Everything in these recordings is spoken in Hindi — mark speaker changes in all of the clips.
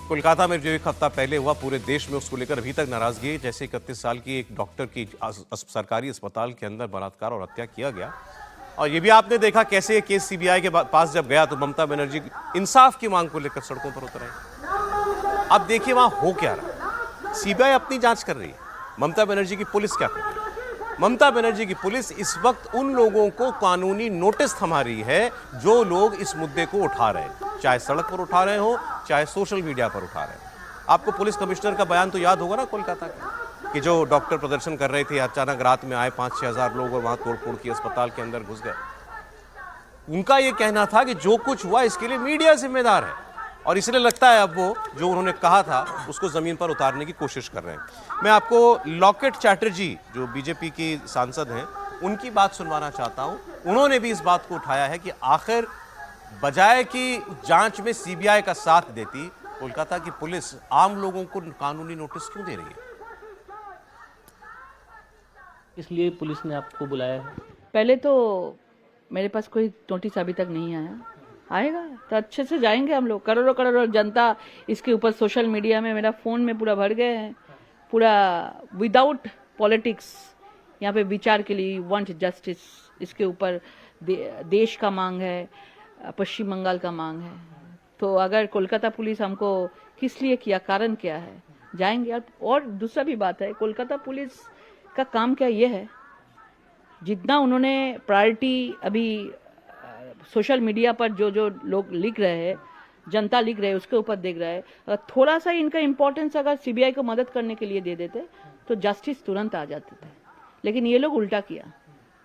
Speaker 1: कोलकाता में जो एक हफ्ता पहले हुआ, पूरे देश में उसको लेकर अभी तक नाराजगी है। जैसे 31 साल की एक डॉक्टर की सरकारी अस्पताल के अंदर बलात्कार और हत्या किया गया। और ये भी आपने देखा कैसे ये केस सीबीआई के पास जब गया तो ममता बनर्जी इंसाफ की मांग को लेकर सड़कों पर उतर आई। अब देखिए वहां हो क्या रहा है। सीबीआई अपनी जांच कर रही है, ममता बनर्जी की पुलिस क्या कर रही है? ममता बनर्जी की पुलिस इस वक्त उन लोगों को कानूनी नोटिस थमा रही है जो लोग इस मुद्दे को उठा रहे हैं, चाहे सड़क पर उठा रहे हो, चाहे सोशल मीडिया पर उठा रहे हैं। आपको पुलिस कमिश्नर का बयान तो याद होगा ना कोलकाता का, कि जो डॉक्टर प्रदर्शन कर रहे थे, अचानक रात में आए 5-6 हजार लोग और वहां तोड़फोड़ की अस्पताल के अंदर घुस गए। उनका यह कहना था कि जो कुछ हुआ इसके लिए मीडिया जिम्मेदार है, और इसलिए लगता है अब वो जो उन्होंने कहा था उसको जमीन पर उतारने की कोशिश कर रहे हैं। मैं आपको लॉकेट चैटर्जी जो बीजेपी की सांसद हैं उनकी बात सुनवाना चाहता हूं। उन्होंने भी इस बात को उठाया है कि आखिर बजाय कि जांच में सीबीआई का साथ देती, कोलकाता की पुलिस आम लोगों को कानूनी नोटिस क्यों दे रही है?
Speaker 2: इसलिए पुलिस ने आपको बुलाया है।
Speaker 3: पहले तो मेरे पास कोई नोटिस अभी तक नहीं आया, आएगा तो अच्छे से जाएंगे हम लोग। करोड़ों करोड़ों जनता इसके ऊपर सोशल मीडिया में, मेरा फ़ोन में पूरा भर गए हैं, पूरा विदाउट पॉलिटिक्स यहाँ पे विचार के लिए वांट जस्टिस। इसके ऊपर देश का मांग है, पश्चिम बंगाल का मांग है। तो अगर कोलकाता पुलिस हमको किस लिए किया, कारण क्या है, जाएंगे। और दूसरा भी बात है, कोलकाता पुलिस का काम क्या ये है, जितना उन्होंने प्रायोरिटी अभी सोशल मीडिया पर जो जो लोग लिख रहे हैं, जनता लिख रहे है, उसके ऊपर देख रहा है, थोड़ा सा इनका इम्पोर्टेंस अगर सीबीआई को मदद करने के लिए दे देते तो जस्टिस तुरंत आ जाते थे। लेकिन ये लोग उल्टा किया,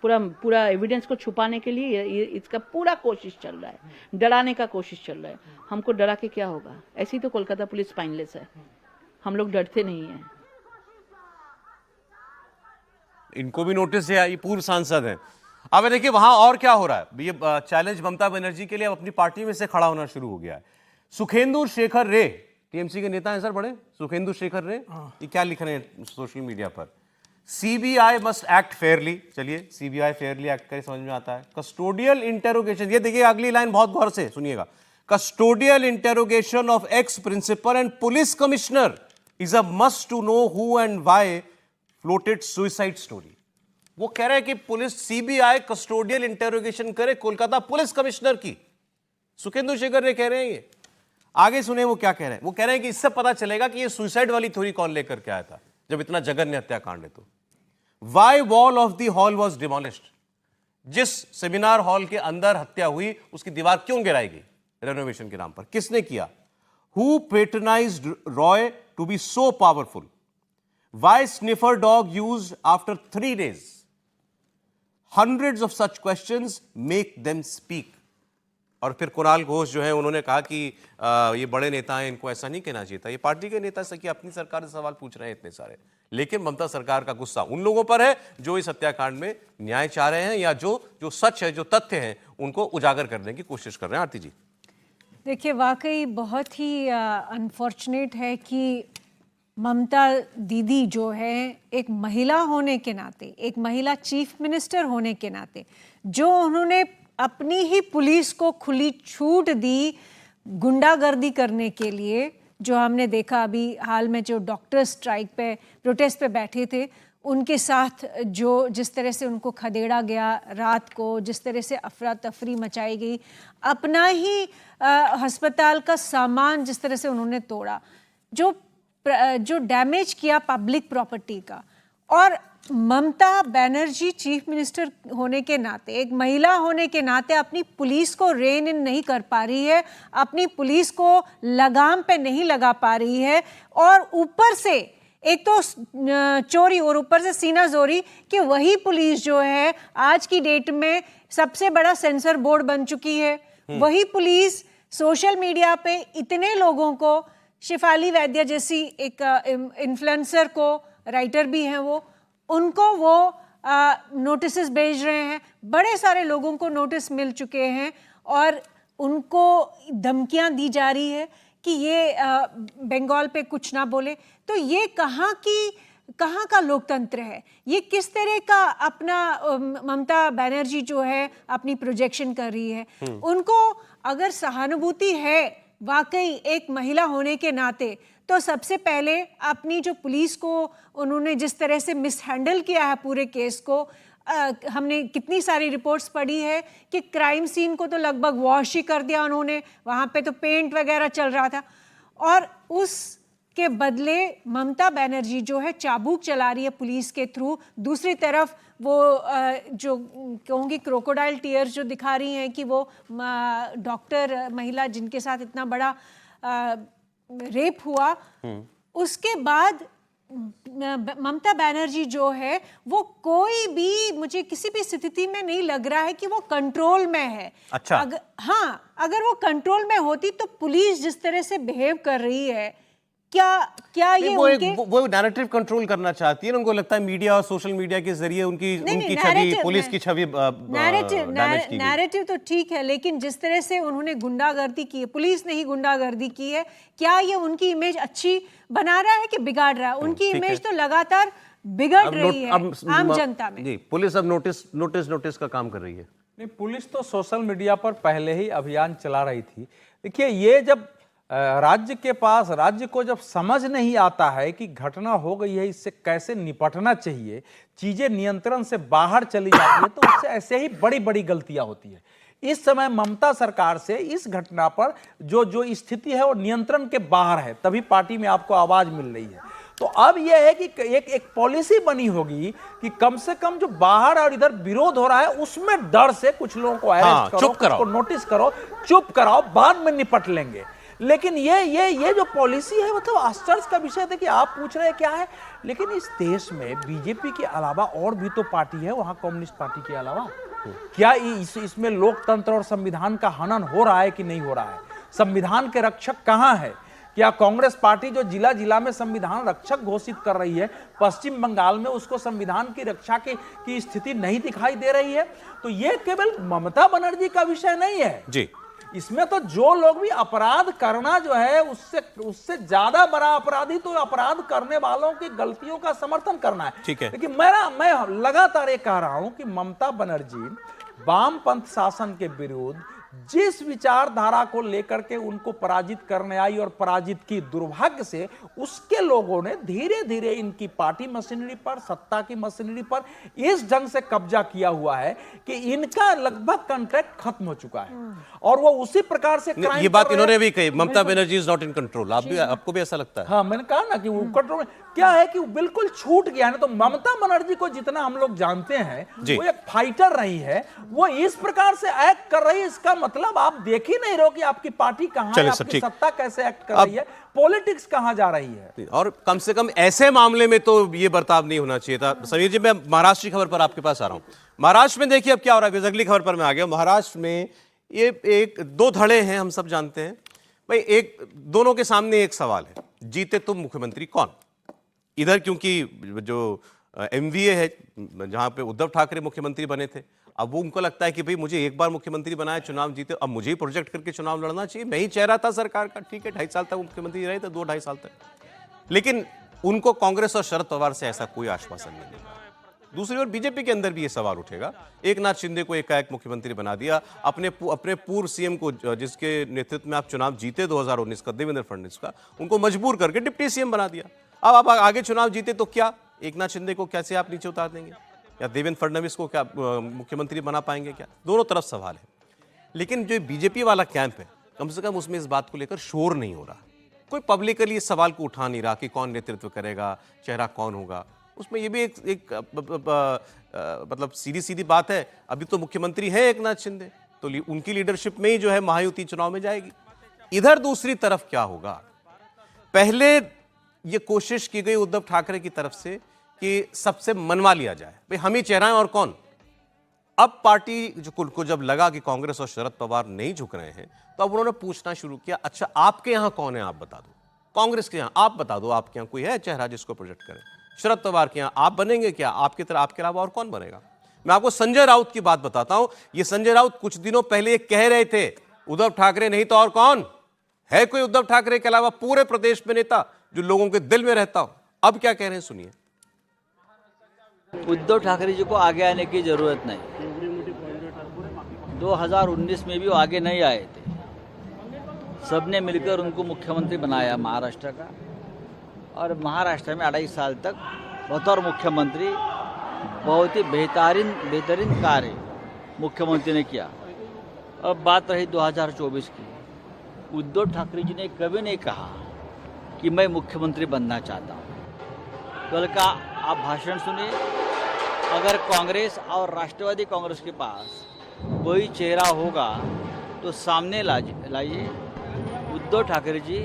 Speaker 3: पूरा एविडेंस को छुपाने के लिए इसका पूरा कोशिश चल रहा है, डराने का कोशिश चल रहा है। हमको डरा के क्या होगा? ऐसी तो कोलकाता पुलिस स्पाइनलेस है, हम लोग डरते नहीं हैं।
Speaker 1: इनको भी नोटिस है, ये पूर्व सांसद हैं। अब देखिए वहां और क्या हो रहा है। ये चैलेंज ममता बनर्जी के लिए अब अपनी पार्टी में से खड़ा होना शुरू हो गया है। सुखेंदु शेखर रे, टीएमसी के नेता हैं सर बड़े, सुखेंदु शेखर रे, ये क्या लिख रहे हैं सोशल मीडिया पर? CBI must act Fairlie. चलिए, सीबीआई फेयरली एक्ट करे, समझ में आता है। कस्टोडियल इंटेरोगेशन, ये देखिए अगली लाइन बहुत गौर से सुनिएगा। Custodial interrogation of ex principal and police commissioner is a must to know who and why floated suicide story. वो कह रहे हैं कि पुलिस सीबीआई कस्टोडियल इंटेरोगेशन करे कोलकाता पुलिस कमिश्नर की। सुखेंदु शेखर रे कह रहे हैं ये। आगे सुने वो क्या कह रहे हैं। वो कह रहे हैं कि इससे पता चलेगा कि ये सुसाइड वाली थ्योरी कौन लेकर के आया था जब इतना जघन्य हत्याकांड है। तो why wall of the hall was demolished, जिस सेमिनार हॉल के अंदर हत्या हुई उसकी दीवार क्यों गिराई गई रेनोवेशन के नाम पर? किसने किया? Who patronised Roy to be so powerful? Why sniffer dog used after 3 days? Hundreds of such questions make them speak. और फिर कुणाल घोष जो है उन्होंने कहा कि ये बड़े नेता हैं, इनको ऐसा नहीं कहना चाहिए था। ये पार्टी के नेता से कि अपनी सरकार से सवाल पूछ रहे हैं इतने सारे, लेकिन ममता सरकार का गुस्सा उन लोगों पर है जो इस हत्याकांड में न्याय चाह रहे हैं या जो सच है, जो तथ्य हैं, उनको उजागर करने की कोशिश कर रहे हैं। आरती जी,
Speaker 4: देखिए वाकई बहुत ही अनफॉर्चुनेट है कि ममता दीदी जो है एक महिला होने के नाते, एक महिला चीफ मिनिस्टर होने के नाते, जो उन्होंने अपनी ही पुलिस को खुली छूट दी गुंडागर्दी करने के लिए, जो हमने देखा अभी हाल में जो डॉक्टर स्ट्राइक पे, प्रोटेस्ट पे बैठे थे, उनके साथ जो जिस तरह से उनको खदेड़ा गया रात को, जिस तरह से अफरा तफरी मचाई गई, अपना ही अस्पताल का सामान जिस तरह से उन्होंने तोड़ा, जो डैमेज किया पब्लिक प्रॉपर्टी का। और ममता बनर्जी चीफ मिनिस्टर होने के नाते, एक महिला होने के नाते अपनी पुलिस को रेन इन नहीं कर पा रही है, अपनी पुलिस को लगाम पे नहीं लगा पा रही है, और ऊपर से एक तो चोरी और ऊपर से सीना जोरी कि वही पुलिस जो है आज की डेट में सबसे बड़ा सेंसर बोर्ड बन चुकी है। वही पुलिस सोशल मीडिया पे इतने लोगों को, शिफाली वैद्य जैसी एक इन्फ्लुएंसर को, राइटर भी हैं उनको वो नोटिस भेज रहे हैं। बड़े सारे लोगों को नोटिस मिल चुके हैं और उनको धमकियां दी जा रही है कि ये बंगाल पे कुछ ना बोले। तो ये कहाँ का लोकतंत्र है? ये किस तरह का अपना ममता बनर्जी जो है अपनी प्रोजेक्शन कर रही है? उनको अगर सहानुभूति है वाकई एक महिला होने के नाते, तो सबसे पहले अपनी जो पुलिस को उन्होंने जिस तरह से मिसहैंडल किया है पूरे केस को, हमने कितनी सारी रिपोर्ट्स पढ़ी है कि क्राइम सीन को तो लगभग वॉश ही कर दिया उन्होंने, वहाँ पे तो पेंट वगैरह चल रहा था, और उसके बदले ममता बनर्जी जो है चाबुक चला रही है पुलिस के थ्रू। दूसरी तरफ वो जो कहूँगी क्रोकोडाइल टीयर्स जो दिखा रही हैं कि वो डॉक्टर महिला जिनके साथ इतना बड़ा रेप हुआ, उसके बाद ममता बनर्जी जो है वो कोई भी, मुझे किसी भी स्थिति में नहीं लग रहा है कि वो कंट्रोल में है।
Speaker 1: अच्छा।
Speaker 4: अगर वो कंट्रोल में होती तो पुलिस जिस तरह से बिहेव कर रही है, क्या ये
Speaker 1: वो नैरेटिव कंट्रोल करना चाहती है ना, उनको लगता है मीडिया और सोशल मीडिया के जरिए उनकी छवि, पुलिस की छवि
Speaker 4: नैरेटिव तो ठीक है, लेकिन जिस तरह से उन्होंने गुंडागर्दी की है, पुलिस ने ही गुंडागर्दी की है, क्या ये उनकी इमेज अच्छी बना रहा है कि बिगाड़ रहा है? उनकी इमेज तो लगातार बिगड़ रही है आम जनता में।
Speaker 1: जी, पुलिस अब नोटिस का काम कर रही है।
Speaker 5: नहीं, पुलिस तो सोशल मीडिया पर पहले ही अभियान चला रही थी। देखिए, ये जब राज्य को जब समझ नहीं आता है कि घटना हो गई है, इससे कैसे निपटना चाहिए, चीजें नियंत्रण से बाहर चली जाती है, तो उससे ऐसे ही बड़ी बड़ी गलतियां होती है। इस समय ममता सरकार से इस घटना पर जो स्थिति है वो नियंत्रण के बाहर है, तभी पार्टी में आपको आवाज मिल रही है। तो अब यह है कि एक पॉलिसी बनी होगी कि कम से कम जो बाहर और इधर विरोध हो रहा है उसमें डर से कुछ लोगों को अरेस्ट करो, उसको नोटिस करो, चुप कराओ, बाद में निपट लेंगे। लेकिन ये जो पॉलिसी है, मतलब आश्चर्य का विषय है कि आप पूछ रहे हैं क्या है, लेकिन इस देश में बीजेपी के अलावा और भी तो पार्टी है, वहां कम्युनिस्ट पार्टी के अलावा। क्या इसमें लोकतंत्र और संविधान का हनन हो रहा है कि नहीं हो रहा है? संविधान के रक्षक कहां है? क्या कांग्रेस पार्टी जो जिला जिला में संविधान रक्षक घोषित कर रही है, पश्चिम बंगाल में उसको संविधान की रक्षा की स्थिति नहीं दिखाई दे रही है? तो ये केवल ममता बनर्जी का विषय नहीं है
Speaker 1: जी,
Speaker 5: इसमें तो जो लोग भी अपराध करना जो है, उससे ज्यादा बड़ा अपराधी तो अपराध करने वालों की गलतियों का समर्थन करना है।
Speaker 1: ठीक है।
Speaker 5: लेकिन मैं लगातार ये कह रहा हूं कि ममता बनर्जी वामपंथ शासन के विरुद्ध जिस विचारधारा को लेकर के उनको पराजित करने आई और पराजित की, दुर्भाग्य से उसके लोगों ने धीरे धीरे इनकी पार्टी मशीनरी पर, सत्ता की मशीनरी पर इस ढंग से कब्जा किया हुआ है कि इनका लगभग कॉन्ट्रैक्ट खत्म हो चुका है, और वो उसी प्रकार से
Speaker 1: ये बात इन्होंने भी कही, Mamata Banerjee is not in control. आपको भी ऐसा लगता है?
Speaker 5: हाँ, मैंने कहा ना कि वो कंट्रोल में क्या है कि वो बिल्कुल छूट गया है ना। तो ममता बनर्जी को जितना हम लोग जानते हैं, वो एक फाइटर रही है, वो इस प्रकार से एक्ट कर रही है, इसका मतलब आप देख ही नहीं रहो कि आपकी पार्टी कहां है, आपकी सत्ता कैसे एक्ट कर रही है, पॉलिटिक्स कहां जा रही है।
Speaker 1: और कम से कम ऐसे मामले में तो ये बर्ताव नहीं होना चाहिए था। समीर जी, मैं महाराष्ट्र की खबर पर आपके पास आ रहा हूं। महाराष्ट्र में देखिए अब क्या हो रहा है, अगली खबर पर मैं आ गया। महाराष्ट्र में ये दो धड़े हैं, हम सब जानते हैं भाई। दोनों के सामने एक सवाल है, जीते तुम मुख्यमंत्री कौन? इधर क्योंकि जो एमवीए है, जहां पे उद्धव ठाकरे मुख्यमंत्री बने थे, अब वो उनको लगता है कि भाई मुझे एक बार मुख्यमंत्री बनाया, चुनाव जीते, अब मुझे ही प्रोजेक्ट करके चुनाव लड़ना चाहिए, मैं ही चेहरा था सरकार का। ठीक है, 2.5 साल तक मुख्यमंत्री रहे थे, 2-2.5 साल तक, लेकिन उनको कांग्रेस और शरद पवार से ऐसा कोई आश्वासन नहीं मिला। दूसरी ओर बीजेपी के अंदर भी ये सवाल उठेगा, एकनाथ शिंदे को एकाएक मुख्यमंत्री बना दिया, अपने पूर्व सीएम को, जिसके नेतृत्व में आप चुनाव जीते 2019 का, देवेंद्र फडणवीस का, उनको मजबूर करके डिप्टी सीएम बना दिया। अब आप आगे चुनाव जीते तो क्या एकनाथ शिंदे को कैसे आप नीचे उतार देंगे, या देवेंद्र फडणवीस को क्या मुख्यमंत्री बना पाएंगे क्या? दोनों तरफ सवाल है। लेकिन जो बीजेपी वाला कैंप है, कम से कम उसमें इस बात को लेकर शोर नहीं हो रहा, कोई पब्लिकली इस सवाल को उठा नहीं रहा कि कौन नेतृत्व करेगा, चेहरा कौन होगा। उसमें ये भी एक मतलब सीधी बात है, अभी तो मुख्यमंत्री है एकनाथ शिंदे, तो उनकी लीडरशिप में ही जो है महायुति चुनाव में जाएगी। इधर दूसरी तरफ क्या होगा? पहले ये कोशिश की गई उद्धव ठाकरे की तरफ से कि सबसे मनवा लिया जाए, भाई हम ही चेहरा हैं और कौन। अब पार्टी को जब लगा कि कांग्रेस और शरद पवार नहीं झुक रहे हैं, तो अब उन्होंने पूछना शुरू किया, अच्छा आपके यहां कौन है, आप बता दो। कांग्रेस के यहां आप बता दो, आपके यहां कोई है चेहरा जिसको प्रोजेक्ट करे? शरद पवार के यहां आप बनेंगे क्या? आपके अलावा और कौन बनेगा? मैं आपको संजय राउत की बात बताता हूं। ये संजय राउत कुछ दिनों पहले कह रहे थे, उद्धव ठाकरे नहीं तो और कौन है? कोई उद्धव ठाकरे के अलावा पूरे प्रदेश में नेता जो लोगों के दिल में रहता हो? अब क्या कह रहे हैं, सुनिए।
Speaker 6: उद्धव ठाकरे जी को आगे आने की जरूरत नहीं। 2019 में भी वो आगे नहीं आए थे। सबने मिलकर उनको मुख्यमंत्री बनाया महाराष्ट्र का, और महाराष्ट्र में 2.5 साल तक बतौर मुख्यमंत्री बहुत ही बेहतरीन कार्य मुख्यमंत्री ने किया। अब बात रही 2024 की, उद्धव ठाकरे जी ने कभी नहीं कहा कि मैं मुख्यमंत्री बनना चाहता हूँ। कल का आप भाषण सुनिए, अगर कांग्रेस और राष्ट्रवादी कांग्रेस के पास कोई चेहरा होगा तो सामने लाइए। उद्धव ठाकरे जी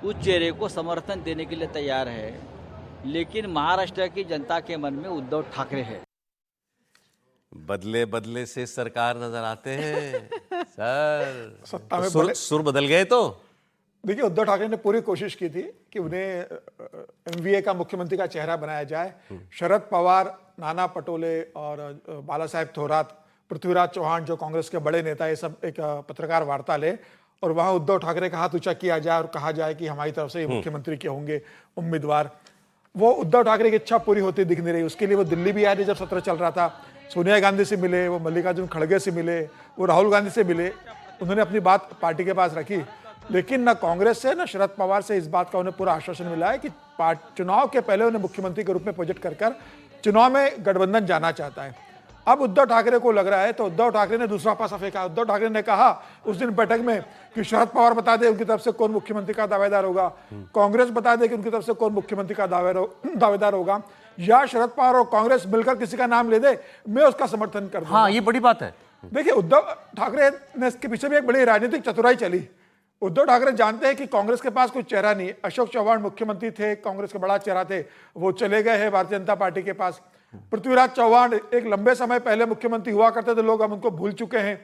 Speaker 6: उस चेहरे को समर्थन देने के लिए तैयार है, लेकिन महाराष्ट्र की जनता के मन में उद्धव ठाकरे है।
Speaker 1: बदले बदले से सरकार नजर आते हैं सर।
Speaker 7: सत्ता में
Speaker 1: सुर बदल गए तो
Speaker 7: देखिए, उद्धव ठाकरे ने पूरी कोशिश की थी कि उन्हें एमवीए का मुख्यमंत्री का चेहरा बनाया जाए। शरद पवार, नाना पटोले और बाला साहेब थोरात, पृथ्वीराज चौहान जो कांग्रेस के बड़े नेता, ये सब एक पत्रकार वार्ता ले और वहां उद्धव ठाकरे का हाथ ऊंचा किया जाए और कहा जाए कि हमारी तरफ से ये मुख्यमंत्री के होंगे उम्मीदवार। वो उद्धव ठाकरे की इच्छा पूरी होती दिख नहीं रही। उसके लिए वो दिल्ली भी आए थे जब सत्र चल रहा था, सोनिया गांधी से मिले, वो मल्लिकार्जुन खड़गे से मिले, वो राहुल गांधी से मिले, उन्होंने अपनी बात पार्टी के पास रखी। लेकिन न कांग्रेस से न शरद पवार से इस बात का उन्हें पूरा आश्वासन मिला है कि चुनाव के पहले उन्हें मुख्यमंत्री के रूप में प्रोजेक्ट कर चुनाव में गठबंधन जाना चाहता है। अब उद्धव ठाकरे को लग रहा है, तो उद्धव ठाकरे ने दूसरा पासा फेंका। उद्धव ठाकरे ने कहा उस दिन बैठक में कि शरद पवार बता दे उनकी तरफ से कौन मुख्यमंत्री का दावेदार होगा, कांग्रेस बता दे कि उनकी तरफ से कौन मुख्यमंत्री का दावेदार होगा, या शरद पवार और कांग्रेस मिलकर किसी का नाम ले दे, मैं उसका समर्थन कर दूंगा।
Speaker 1: हाँ, ये बड़ी बात है।
Speaker 7: देखिए, उद्धव ठाकरे ने इसके पीछे भी एक बड़ी राजनीतिक चतुराई चली। उद्धव ठाकरे जानते हैं कि कांग्रेस के पास कोई चेहरा नहीं है। अशोक चौहान मुख्यमंत्री थे, कांग्रेस के बड़ा चेहरा थे, वो चले गए हैं भारतीय जनता पार्टी के पास। पृथ्वीराज चौहान एक लंबे समय पहले मुख्यमंत्री हुआ करते थे, लोग अब उनको भूल चुके हैं।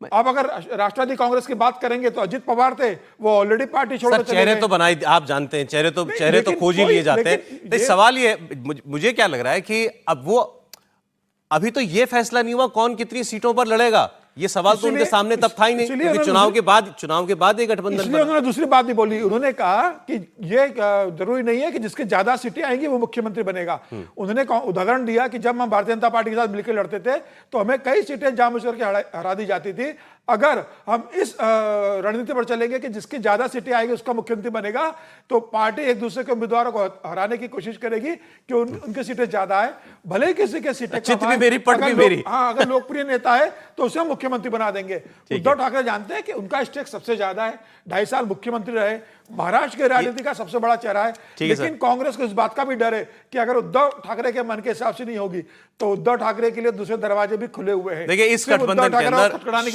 Speaker 7: अब अगर राष्ट्रवादी कांग्रेस की बात करेंगे तो अजित पवार थे, वो ऑलरेडी पार्टी छोड़
Speaker 1: सर, चेहरे तो बनाए, आप जानते हैं, चेहरे तो खोज ही लिए जाते हैं। सवाल ये, मुझे क्या लग रहा है कि अब वो अभी तो ये फैसला नहीं हुआ कौन कितनी सीटों पर लड़ेगा, ये सवाल तो उनके सामने तब था ही नहीं, क्योंकि चुनाव के बाद ये गठबंधन।
Speaker 7: इसलिए उन्होंने दूसरी बात भी बोली। उन्होंने कहा कि ये जरूरी नहीं है कि जिसके ज्यादा सीटें आएंगी वो मुख्यमंत्री बनेगा। उन्होंने उदाहरण दिया कि जब हम भारतीय जनता पार्टी के साथ मिलकर लड़ते थे तो हमें कई सीटें जानबूझ करके हरा दी जाती थी। अगर हम इस रणनीति पर चलेंगे कि जिसकी ज्यादा सीटें आएगी उसका मुख्यमंत्री बनेगा, तो पार्टी एक दूसरे के उम्मीदवारों को हराने की कोशिश करेगी कि उनकी सीटें ज्यादा है, भले ही किसी के सीटें
Speaker 1: चित भी मेरी, पट भी मेरी।
Speaker 7: हाँ, अगर लोकप्रिय नेता है तो उसे मुख्यमंत्री बना देंगे। उद्धव ठाकरे जानते हैं कि उनका स्टेक सबसे ज्यादा है, 2.5 साल मुख्यमंत्री रहे, महाराष्ट्र के राजनीति का सबसे बड़ा चेहरा है। लेकिन कांग्रेस को इस बात का भी डर है कि अगर उद्धव ठाकरे के मन के हिसाब से नहीं होगी तो उद्धव ठाकरे के लिए दूसरे दरवाजे भी खुले हुए हैं।
Speaker 1: देखिए, इस गठबंधन के अंदर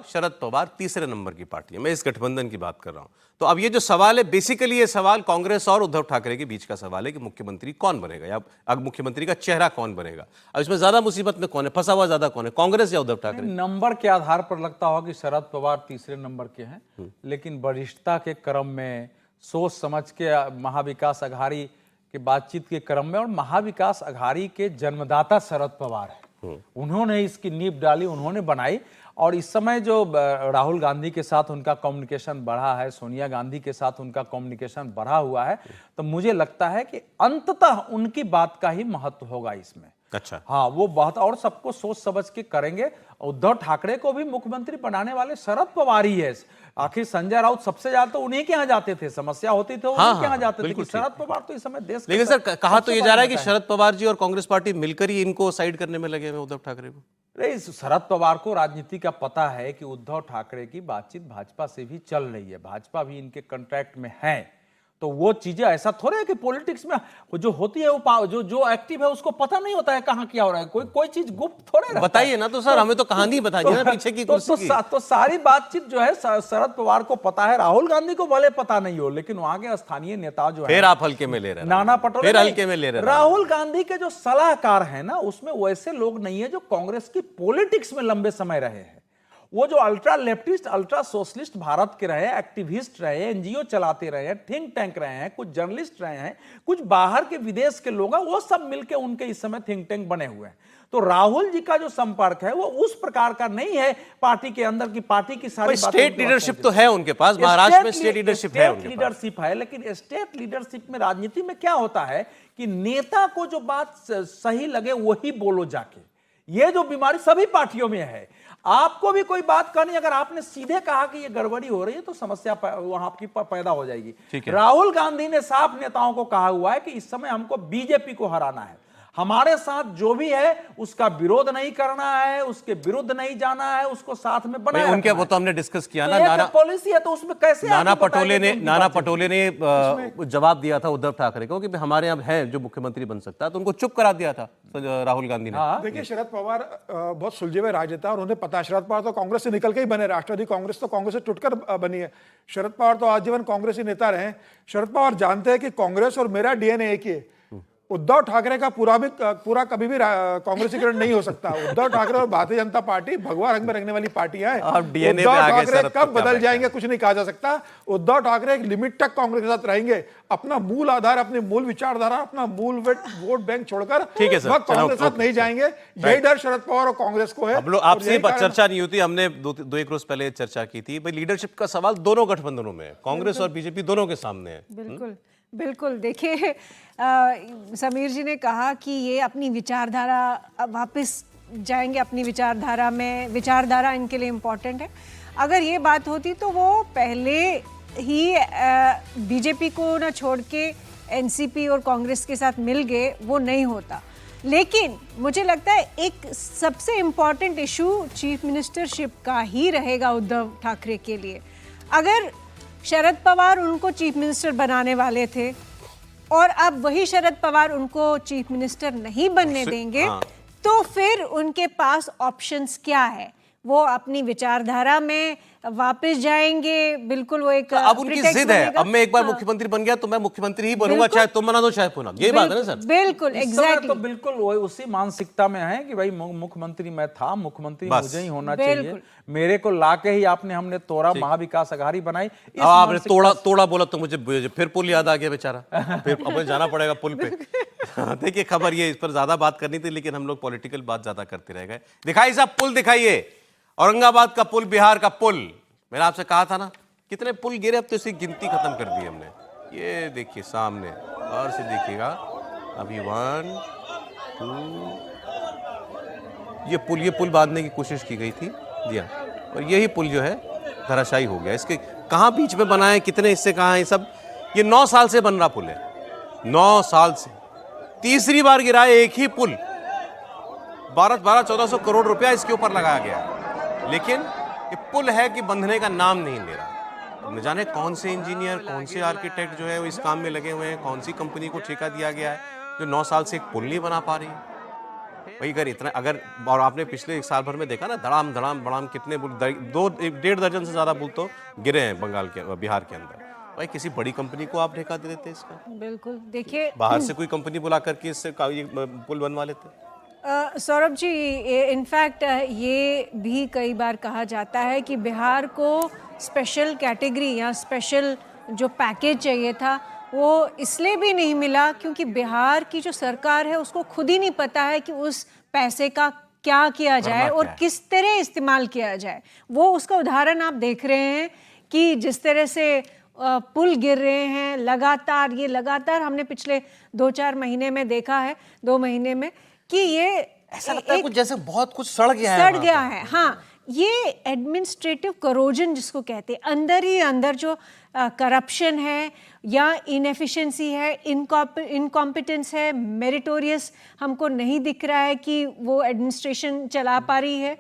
Speaker 1: शरद पवार तीसरे नंबर की पार्टी है। मैं इस गठबंधन की बात कर रहा हूं। तो अब ये जो सवाल है, बेसिकली ये सवाल कांग्रेस और उद्धव ठाकरे के बीच का सवाल है कि मुख्यमंत्री कौन बनेगा, या अब मुख्यमंत्री का चेहरा कौन बनेगा। अब इसमें ज्यादा मुसीबत में कौन है, फंसा हुआ ज्यादा कौन है, कांग्रेस या उद्धव ठाकरे?
Speaker 5: नंबर के आधार पर लगता होगा कि शरद पवार तीसरे नंबर के हैं, लेकिन वरिष्ठता के क्रम में, सोच समझ के महाविकास अघाड़ी के बातचीत के क्रम में, और महाविकास अघाड़ी के जन्मदाता शरद पवार है, उन्होंने इसकी नींव डाली, उन्होंने बनाई। और इस समय जो राहुल गांधी के साथ उनका कम्युनिकेशन बढ़ा है, सोनिया गांधी के साथ उनका कम्युनिकेशन बढ़ा हुआ है, तो मुझे लगता है कि अंततः उनकी बात का ही महत्व होगा इसमें।
Speaker 1: अच्छा,
Speaker 5: हाँ, वो बात और सबको सोच समझ के करेंगे। उद्धव ठाकरे को भी मुख्यमंत्री बनाने वाले शरद पवार ही है। आखिर संजय राउत सबसे ज्यादा तो उन्हीं के यहाँ जाते थे, समस्या होती थी उन्हीं के यहाँ जाते थे। शरद पवार तो इस समय देश,
Speaker 1: लेकिन सर कहा तो ये जा रहा है कि शरद पवार जी और कांग्रेस पार्टी मिलकर ही इनको साइड करने में लगे हुए उद्धव ठाकरे को।
Speaker 5: अरे, शरद पवार को राजनीति का पता है कि उद्धव ठाकरे की बातचीत भाजपा से भी चल रही है, भाजपा भी इनके कॉन्ट्रैक्ट में है। तो वो चीजें ऐसा थोड़े है कि पॉलिटिक्स में जो होती है वो जो एक्टिव है उसको पता नहीं होता है कहाँ क्या हो रहा है, कोई चीज गुप्त थोड़े रहता है।
Speaker 1: बताइए ना, तो सर हमें तो कहानी बताइए ना पीछे की कुर्सी की।
Speaker 5: तो सारी बातचीत जो है शरद पवार को पता है, राहुल गांधी को भले पता नहीं हो, लेकिन वहां के स्थानीय नेता जो है,
Speaker 1: फिर आप हल्के में ले रहे हैं,
Speaker 5: नाना पटोले
Speaker 1: फिर हल्के में ले रहे हैं।
Speaker 5: राहुल गांधी के जो सलाहकार है ना, उसमें वैसे लोग नहीं है जो कांग्रेस की पॉलिटिक्स में लंबे समय रहे हैं। वो जो ultra leftist, ultra socialist Bharat के रहे, एक्टिविस्ट रहे, एनजीओ चलाते रहे, थिंक टैंक रहे हैं, कुछ जर्नलिस्ट रहे हैं, कुछ बाहर के विदेश के लोग हैं, वो सब मिलके उनके इस समय थिंक टैंक बने हुए हैं। तो राहुल जी का जो संपर्क है वो उस प्रकार का नहीं है पार्टी के अंदर की, पार्टी की सारी
Speaker 1: स्टेट लीडरशिप तो है उनके पास, महाराष्ट्र में स्टेट लीडरशिप है उनके पास।
Speaker 5: लीडरशिप है, लेकिन स्टेट लीडरशिप में राजनीति में क्या होता है कि नेता को जो बात सही लगे वही बोलो जाके। ये जो बीमारी सभी पार्टियों में है। आपको भी कोई बात करनी, अगर आपने सीधे कहा कि ये गड़बड़ी हो रही है तो समस्या वहां आपकी पैदा हो जाएगी। राहुल गांधी ने साफ नेताओं को कहा हुआ है कि इस समय हमको बीजेपी को हराना है, हमारे साथ जो भी है उसका विरोध नहीं करना है, उसके विरुद्ध नहीं जाना है, उसको साथ में बनाए
Speaker 1: उनके
Speaker 5: रखना
Speaker 1: वो
Speaker 5: है।
Speaker 1: तो हमने डिस्कस किया
Speaker 5: तो
Speaker 1: ना,
Speaker 5: ये
Speaker 1: नाना
Speaker 5: पॉलिसी है तो उसमें कैसे
Speaker 1: नाना
Speaker 5: आपको
Speaker 1: पटोले
Speaker 5: बताएंगे
Speaker 1: ने
Speaker 5: कि उनकी
Speaker 1: नाना
Speaker 5: बात है?
Speaker 1: पटोले ने जवाब दिया था उद्धव ठाकरे को कि हमारे यहाँ है जो मुख्यमंत्री बन सकता है, तो उनको चुप करा दिया था राहुल गांधी ने।
Speaker 7: देखिए, शरद पवार बहुत सुलझे हुए राजनेता और उन्हें पता है, शरद पवार तो कांग्रेस से निकल के ही बने, राष्ट्रवादी कांग्रेस तो कांग्रेस से टूटकर बनी है। शरद पवार तो आजीवन कांग्रेसी नेता रहे। शरद पवार जानते हैं कि कांग्रेस और मेरा डीएनए एक ही है। उद्धव ठाकरे का पूरा कभी भी कांग्रेसीकरण नहीं हो सकता। उद्धव ठाकरे और भारतीय जनता पार्टी भगवा रंग में रंगने वाली पार्टियां हैं। उद्धव ठाकरे कब बदल जाएंगे कुछ नहीं कहा जा सकता। उद्धव ठाकरे एक लिमिट तक कांग्रेस के साथ रहेंगे, अपना मूल आधार, अपनी मूल विचारधारा, अपना मूल वोट बैंक छोड़कर वह कांग्रेस के साथ नहीं जाएंगे। यही डर शरद पवार और कांग्रेस को है।
Speaker 1: हम लोग आपसे चर्चा नहीं होती, हमने दो एक रोज पहले चर्चा की थी भाई, लीडरशिप का सवाल दोनों गठबंधनों में है, कांग्रेस और बीजेपी दोनों के सामने है।
Speaker 4: बिल्कुल बिल्कुल। देखिए, समीर जी ने कहा कि ये अपनी विचारधारा वापस जाएंगे, अपनी विचारधारा में, विचारधारा इनके लिए इम्पोर्टेंट है। अगर ये बात होती तो वो पहले ही बीजेपी को ना छोड़ के एनसीपी और कांग्रेस के साथ मिल गए, वो नहीं होता। लेकिन मुझे लगता है एक सबसे इम्पॉर्टेंट इशू चीफ मिनिस्टरशिप का ही रहेगा उद्धव ठाकरे के लिए। अगर शरद पवार उनको चीफ मिनिस्टर बनाने वाले थे और अब वही शरद पवार उनको चीफ मिनिस्टर नहीं बनने देंगे, तो फिर उनके पास ऑप्शंस क्या है? वो अपनी विचारधारा में वापस जाएंगे, बिल्कुल वो एक
Speaker 1: अब उनकी जिद है, अब मैं एक बार मुख्यमंत्री बन गया तो मैं मुख्यमंत्री ही बनूंगा, चाहे तुम बना दो चाहे पूनम, ये बात है ना सर?
Speaker 4: बिल्कुल, एग्जैक्टली।
Speaker 5: तो बिल्कुल वो उसी मानसिकता में है कि भाई मुख्यमंत्री मैं था, मुख्यमंत्री मुझे ही होना चाहिए, मेरे को लाके ही हमने तोड़ा, महाविकास अघाड़ी बनाई।
Speaker 1: आपने तोड़ा बोला तो मुझे फिर पुल याद आ गया बेचारा, फिर अब जाना पड़ेगा पुल पे। देखिए, खबर ये, इस पर ज्यादा बात करनी थी लेकिन हम लोग पॉलिटिकल बात ज्यादा करते रह गए। दिखाई साहब पुल दिखाइए, औरंगाबाद का पुल, बिहार का पुल। मैंने आपसे कहा था ना कितने पुल गिरे, अब तो इसकी गिनती खत्म कर दी हमने। ये देखिए सामने, और से देखिएगा अभी 1 2, ये पुल बांधने की कोशिश की गई थी जी हाँ, और यही पुल जो है धराशायी हो गया। इसके कहाँ बीच में बना है, कितने हिस्से कहाँ हैं सब, ये 9 साल से बन रहा पुल है, 9 साल से। तीसरी बार गिरा है एक ही पुल, 1200-1400 करोड़ रुपया इसके ऊपर लगाया गया है, लेकिन ये पुल है कि बंधने का नाम नहीं ले रहा। न जाने कौन से इंजीनियर, कौन से आर्किटेक्ट जो है वो इस काम में लगे हुए हैं, कौन सी कंपनी को ठेका दिया गया है जो 9 साल से एक पुल नहीं बना पा रही है। भाई अगर और आपने पिछले 1 साल भर में देखा ना, धड़ाम धड़ाम बड़ाम कितने पुल, 1.5 दर्जन से ज्यादा पुल तो गिरे हैं बिहार के अंदर। भाई किसी बड़ी कंपनी को आप ठेका दे देते इसका?
Speaker 4: बिल्कुल। देखिए,
Speaker 1: बाहर से कोई कंपनी बुला करके इससे पुल बनवा लेते।
Speaker 4: सौरभ जी, इनफैक्ट ये भी कई बार कहा जाता है कि बिहार को स्पेशल कैटेगरी या स्पेशल जो पैकेज चाहिए था वो इसलिए भी नहीं मिला क्योंकि बिहार की जो सरकार है उसको खुद ही नहीं पता है कि उस पैसे का क्या किया जाए और किस तरह इस्तेमाल किया जाए। वो उसका उदाहरण आप देख रहे हैं कि जिस तरह से पुल गिर रहे हैं लगातार हमने पिछले 2-4 महीने में देखा है, 2 महीने में, कि ये
Speaker 1: ऐसा लगता है कुछ जैसे बहुत कुछ सड़ गया है।
Speaker 4: हाँ, ये एडमिनिस्ट्रेटिव करोजन जिसको कहते हैं, अंदर ही अंदर जो करप्शन है या इनएफिशिएंसी है, इनकॉम्पिटेंस है, मेरिटोरियस हमको नहीं दिख रहा है कि वो एडमिनिस्ट्रेशन चला पा रही है।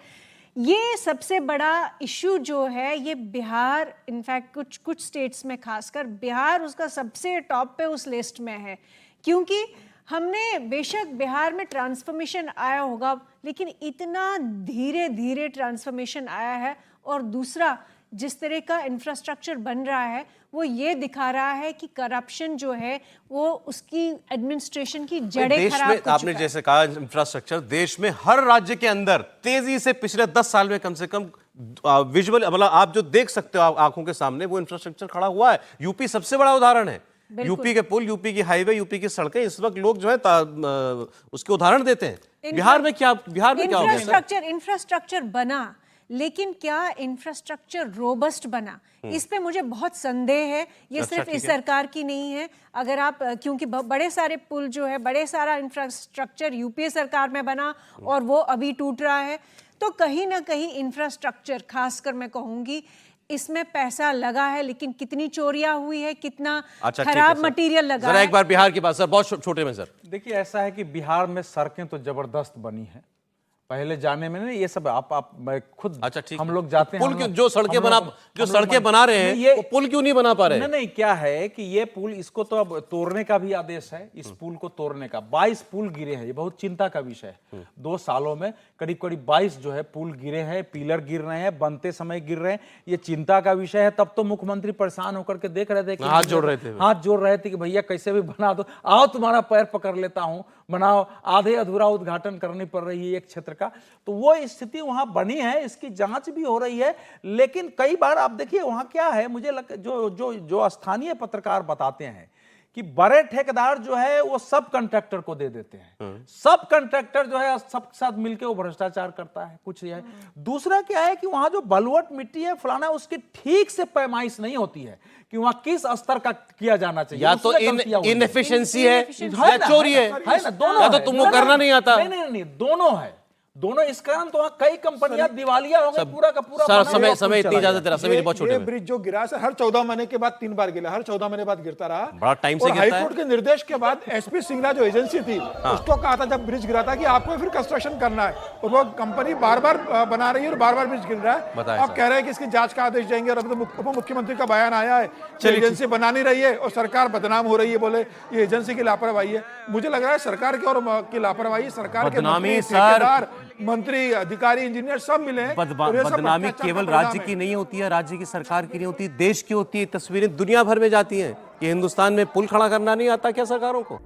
Speaker 4: ये सबसे बड़ा इशू जो है ये बिहार, इनफैक्ट कुछ स्टेट्स में खासकर बिहार उसका सबसे टॉप पे उस लिस्ट में है, क्योंकि हमने बेशक बिहार में ट्रांसफॉर्मेशन आया होगा लेकिन इतना धीरे धीरे ट्रांसफॉर्मेशन आया है, और दूसरा जिस तरह का इंफ्रास्ट्रक्चर बन रहा है वो ये दिखा रहा है कि करप्शन जो है वो उसकी एडमिनिस्ट्रेशन की जड़ें खराब हो चुका है।
Speaker 1: आपने जैसे कहा इंफ्रास्ट्रक्चर, देश में हर राज्य के अंदर तेजी से पिछले 10 साल में कम से कम विजुअल, मतलब आप जो देख सकते हो आंखों के सामने, वो इंफ्रास्ट्रक्चर खड़ा हुआ है। यूपी सबसे बड़ा उदाहरण है। यूपी के पुल, यूपी की हाईवे, यूपी की सड़कें, इस वक्त लोग जो है उसके उदाहरण देते हैं। बिहार में क्या हो गया?
Speaker 4: इंफ्रास्ट्रक्चर बना लेकिन क्या इंफ्रास्ट्रक्चर रोबस्ट बना, इस पे मुझे बहुत संदेह है। ये सिर्फ इस सरकार की नहीं है। अगर आप क्योंकि बड़े सारे पुल जो है, बड़े सारा इंफ्रास्ट्रक्चर यूपीए सरकार में बना और वो अभी टूट रहा है, तो कहीं ना कहीं इंफ्रास्ट्रक्चर, खासकर मैं कहूंगी इसमें पैसा लगा है, लेकिन कितनी चोरियां हुई है, कितना खराब मटेरियल लगा
Speaker 1: जरा
Speaker 4: है।
Speaker 1: एक बार बिहार की बात सर, बहुत छोटे में सर।
Speaker 5: देखिए ऐसा है कि बिहार में सड़कें तो जबरदस्त बनी हैं, पहले जाने में नहीं, ये सब आप मैं खुद,
Speaker 1: अच्छा ठीक,
Speaker 5: हम लोग जाते हैं,
Speaker 1: पुल क्यों, जो सड़कें बना रहे हैं वो पुल क्यों नहीं बना पा रहे?
Speaker 5: नहीं, क्या है कि ये पुल, इसको तो अब तोड़ने का भी आदेश है, इस पुल को तोड़ने का। 22 पुल गिरे हैं, ये बहुत चिंता का विषय है। 2 सालों में करीब करीब 22 जो है पुल गिरे हैं, पिलर गिर रहे हैं, बनते समय गिर रहे हैं, ये चिंता का विषय है। तब तो मुख्यमंत्री परेशान होकर के देख रहे थे,
Speaker 1: हाथ जोड़ रहे थे
Speaker 5: कि भैया कैसे भी बना दो, आओ तुम्हारा पैर पकड़ लेता हूं, बनाओ। आधे अधूरा उद्घाटन करनी पड़ रही है एक क्षेत्र का, तो वो स्थिति वहां बनी है, इसकी जांच भी हो रही है। लेकिन कई बार आप देखिए वहां क्या है, मुझे जो स्थानीय पत्रकार बताते हैं कि बड़े ठेकेदार जो है वो सब कॉन्ट्रैक्टर को दे देते हैं। सब कॉन्ट्रैक्टर जो है सबके साथ मिलकर वो भ्रष्टाचार करता है, कुछ है। दूसरा क्या है कि वहां जो बलुअट मिट्टी है फलाना, उसकी ठीक से पैमाइश नहीं होती है कि वहां किस स्तर का किया जाना चाहिए।
Speaker 1: या तो इनएफिशिएंसी है या चोरी है
Speaker 5: ना, दोनों
Speaker 1: या तो
Speaker 5: है।
Speaker 1: तुमको करना नहीं आता।
Speaker 5: नहीं, दोनों है, दोनों। इस कारण तो वहां कई कंपनियां दिवालिया हो गई, पूरा का पूरा।
Speaker 1: सर समय इतनी इजाजत दे रहा, समय बहुत छोटे
Speaker 7: ये
Speaker 1: में।
Speaker 7: ब्रिज जो गिरा सर, हर 14 महीने के बाद 3 बार गिरा, हर 14 महीने बाद गिरता रहा,
Speaker 1: बड़ा टाइम से
Speaker 7: और
Speaker 1: गिरता है।
Speaker 7: हाईकोर्ट के निर्देश के बाद एसपी सिंगला जो एजेंसी थी, उसको कहा था जब ब्रिज गिरा था कि आपको फिर कंस्ट्रक्शन करना है, और वो कंपनी बार बार बना रही है और बार बार ब्रिज गिर रहा है। आप कह रहे हैं कि इसकी जांच का आदेश देंगे, और अभी तो उप मुख्यमंत्री का बयान आया है कि एजेंसी बना नहीं रही है और सरकार बदनाम हो रही है, बोले ये एजेंसी की लापरवाही है। मुझे लग रहा है सरकार की और की लापरवाही, सरकार के
Speaker 1: बदनामी
Speaker 7: मंत्री,
Speaker 1: सर,
Speaker 7: ठेकेदार, मंत्री, अधिकारी, इंजीनियर सब मिले हैं। और ये सब
Speaker 1: बदनामी
Speaker 7: भ्रष्टाचार
Speaker 1: केवल
Speaker 7: का परिणाम
Speaker 1: राज्य
Speaker 7: है।
Speaker 1: की नहीं होती है, राज्य की सरकार की नहीं होती, देश की होती है। तस्वीरें दुनिया भर में जाती हैं कि हिंदुस्तान में पुल खड़ा करना नहीं आता क्या सरकारों को?